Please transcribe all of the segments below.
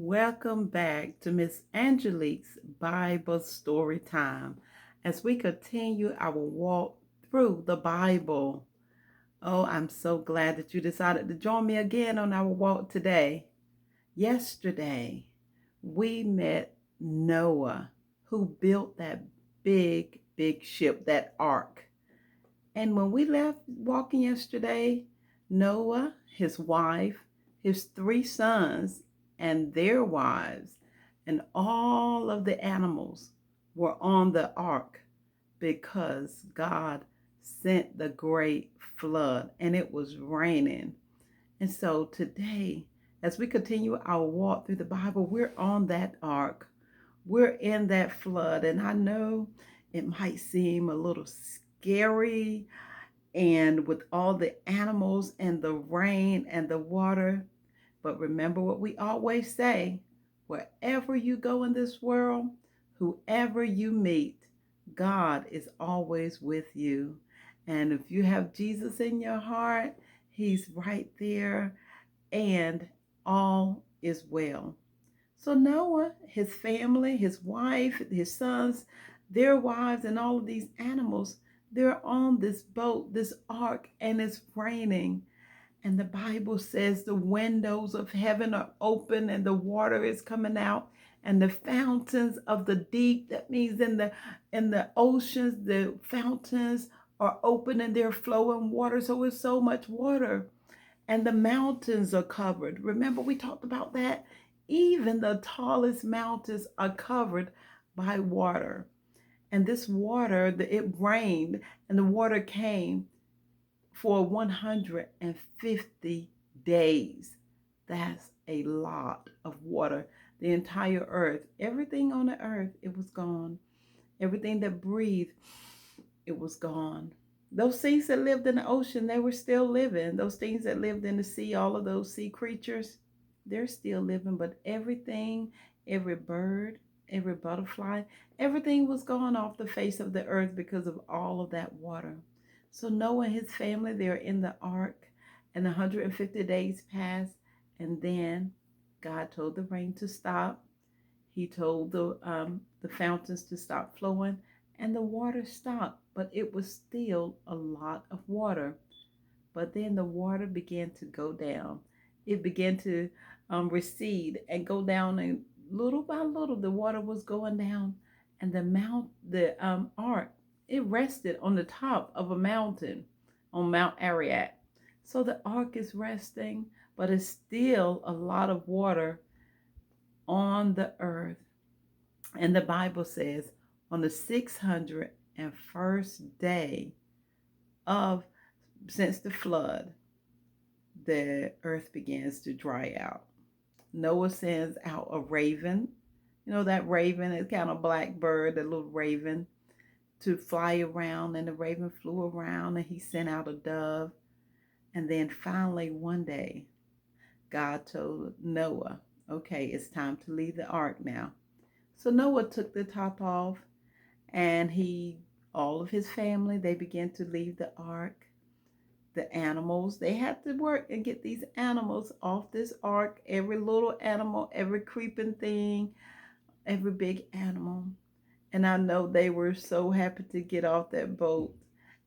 Welcome back to Miss Angelique's Bible Story Time as we continue our walk through the Bible. Oh, I'm so glad that you decided to join me again on our walk today. Yesterday, we met Noah, who built that big ship, that ark. And when we left walking yesterday, Noah, his wife, his three sons, and their wives, and all of the animals were on the ark because God sent the great flood and it was raining. And so today, as we continue our walk through the Bible, we're on that ark. We're in that flood. And I know it might seem a little scary and with all the animals and the rain and the water. But remember what we always say, wherever you go in this world, whoever you meet, God is always with you. And if you have Jesus in your heart, he's right there and all is well. So Noah, his family, his wife, his sons, their wives, and all of these animals, they're on this boat, this ark, and it's raining. And the Bible says the windows of heaven are open and the water is coming out. And the fountains of the deep, that means in the oceans, the fountains are open and they're flowing water. So it's so much water and the mountains are covered. Remember, we talked about that? Even the tallest mountains are covered by water. And this water, it rained, and the water came for 150 days. That's a lot of water. The entire earth, everything on the earth, it was gone. Everything that breathed, it was gone. Those things that lived in the ocean, they were still living. Those things that lived in the sea, all of those sea creatures, they're still living. But everything, every bird, every butterfly, everything was gone off the face of the earth because of all of that water. So Noah and his family, they're in the ark, and 150 days passed, and then God told the rain to stop. He told the fountains to stop flowing, and the water stopped, but it was still a lot of water. But then the water began to go down. It began to recede and go down, and little by little, the water was going down, and the ark, it rested on the top of a mountain, on Mount Ararat. So the ark is resting, but it's still a lot of water on the earth. And the Bible says on the 601st day of since the flood, the earth begins to dry out. Noah sends out a raven. You know that raven is kind of black bird, a little raven, to fly around. And the raven flew around and he sent out a dove. And then finally one day, God told Noah, okay, it's time to leave the ark now. So Noah took the top off and all of his family, they began to leave the ark. The animals, they had to work and get these animals off this ark. Every little animal, every creeping thing, every big animal. And I know they were so happy to get off that boat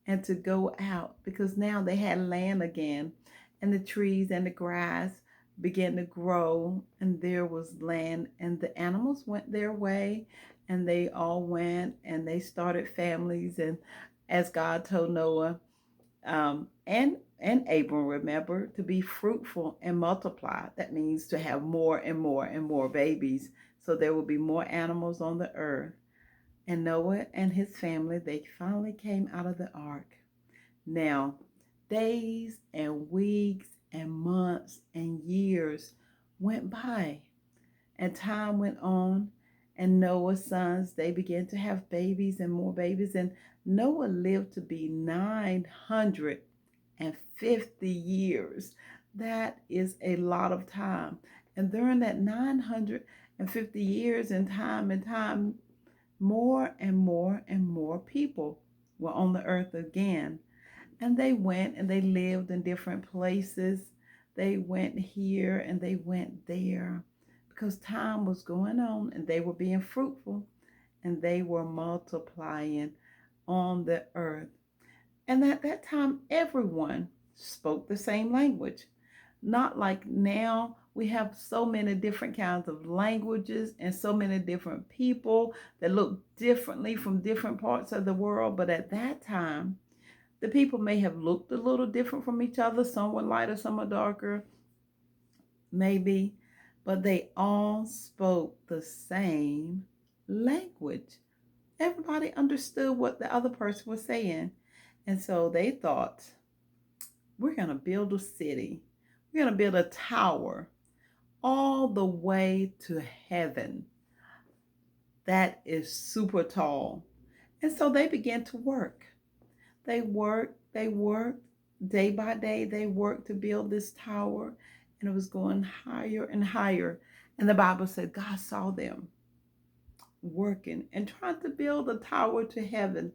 and to go out because now they had land again, and the trees and the grass began to grow, and there was land, and the animals went their way, and they all went and they started families. And as God told Noah, and Abram, remember, to be fruitful and multiply. That means to have more and more and more babies. So there will be more animals on the earth. And Noah and his family, they finally came out of the ark. Now, days and weeks and months and years went by, and time went on, and Noah's sons, they began to have babies and more babies, and Noah lived to be 950 years. That is a lot of time. And during that 950 years and time, more and more and more people were on the earth again. And they went and they lived in different places. They went here and they went there because time was going on and they were being fruitful and they were multiplying on the earth. And at that time, everyone spoke the same language. Not like now, we have so many different kinds of languages and so many different people that look differently from different parts of the world. But at that time, the people may have looked a little different from each other. Some were lighter, some were darker, maybe. But they all spoke the same language. Everybody understood what the other person was saying. And so they thought, we're going to build a city. We're going to build a tower all the way to heaven. That is super tall. And so they began to work. They worked day by day. They worked to build this tower, and it was going higher and higher. And the Bible said God saw them working and trying to build a tower to heaven.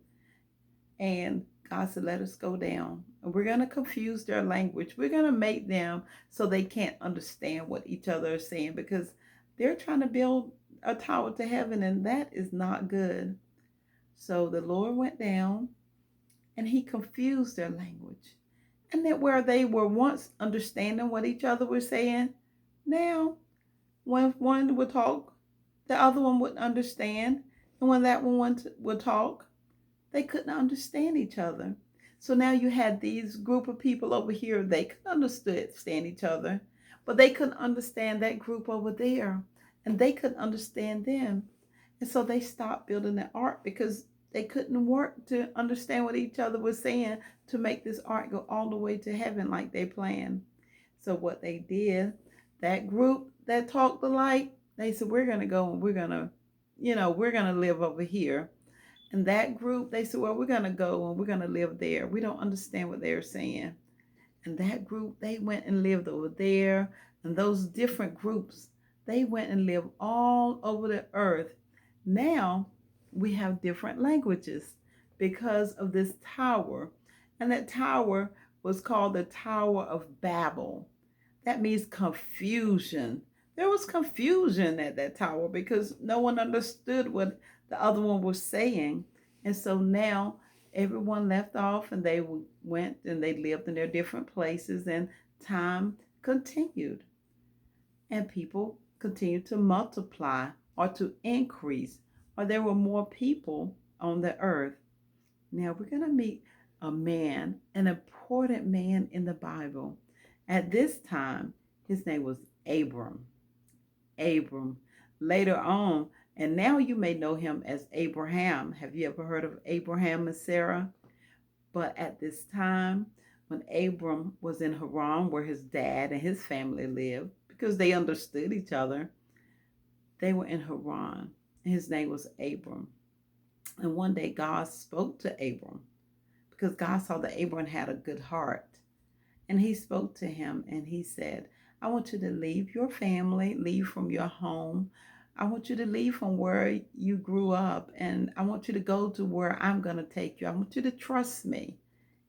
And God said, let us go down. And we're going to confuse their language. We're going to make them so they can't understand what each other is saying, because they're trying to build a tower to heaven, and that is not good. So the Lord went down and he confused their language. And that where they were once understanding what each other was saying, now when one would talk, the other one wouldn't understand. And when that one would talk, they couldn't understand each other. So now you had these group of people over here, they could understand each other, but they couldn't understand that group over there, and they couldn't understand them. And so they stopped building the ark because they couldn't work to understand what each other was saying to make this ark go all the way to heaven like they planned. So what they did, that group that talked alike, they said, we're going to go and we're going to, we're going to live over here. And that group, they said, well, we're going to go and we're going to live there. We don't understand what they're saying. And that group, they went and lived over there. And those different groups, they went and lived all over the earth. Now we have different languages because of this tower. And that tower was called the Tower of Babel. That means confusion. There was confusion at that tower because no one understood what the other one was saying. And so now everyone left off and they went and they lived in their different places, and time continued. And people continued to multiply or to increase, or there were more people on the earth. Now we're going to meet a man, an important man in the Bible. At this time, his name was Abram. Abram. Later on, and now you may know him as Abraham. Have you ever heard of Abraham and Sarah? But at this time, when Abram was in Haran, where his dad and his family lived, because they understood each other, they were in Haran. And his name was Abram. And one day God spoke to Abram because God saw that Abram had a good heart. And he spoke to him and he said, I want you to leave your family, leave from your home. I want you to leave from where you grew up, and I want you to go to where I'm going to take you. I want you to trust me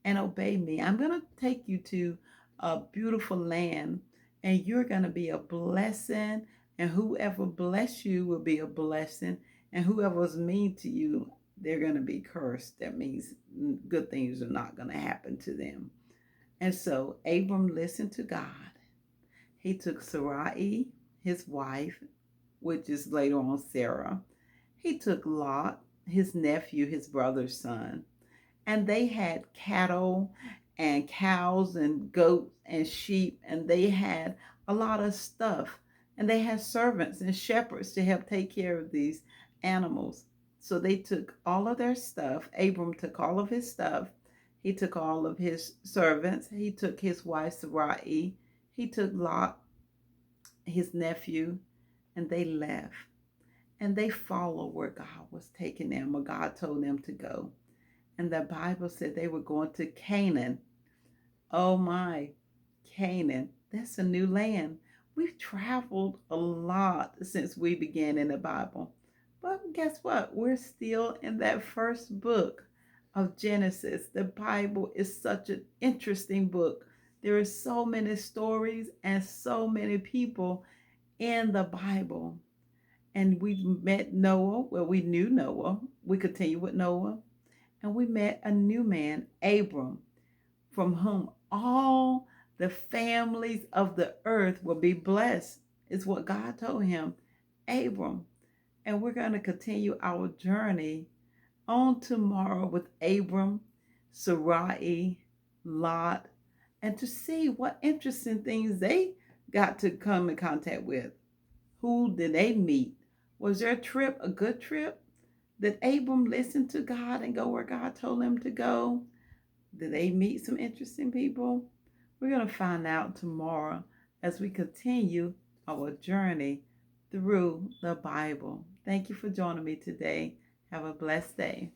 and obey me. I'm going to take you to a beautiful land, and you're going to be a blessing, and whoever bless you will be a blessing, and whoever's mean to you, they're going to be cursed. That means good things are not going to happen to them. And so Abram listened to God. He took Sarai, his wife, which is later on Sarah. He took Lot, his nephew, his brother's son. And they had cattle and cows and goats and sheep, and they had a lot of stuff. And they had servants and shepherds to help take care of these animals. So they took all of their stuff. Abram took all of his stuff. He took all of his servants. He took his wife Sarai. He took Lot, his nephew, and they left. And they followed where God was taking them, where God told them to go. And the Bible said they were going to Canaan. Oh my, Canaan. That's a new land. We've traveled a lot since we began in the Bible. But guess what? We're still in that first book of Genesis. The Bible is such an interesting book. There are so many stories and so many people in the Bible. And we met Noah. Well, we knew Noah. We continue with Noah. And we met a new man, Abram, from whom all the families of the earth will be blessed, is what God told him, Abram. And we're going to continue our journey on tomorrow with Abram, Sarai, Lot, and to see what interesting things they got to come in contact with. Who did they meet? Was their trip a good trip? Did Abram listen to God and go where God told him to go? Did they meet some interesting people? We're going to find out tomorrow as we continue our journey through the Bible. Thank you for joining me today. Have a blessed day.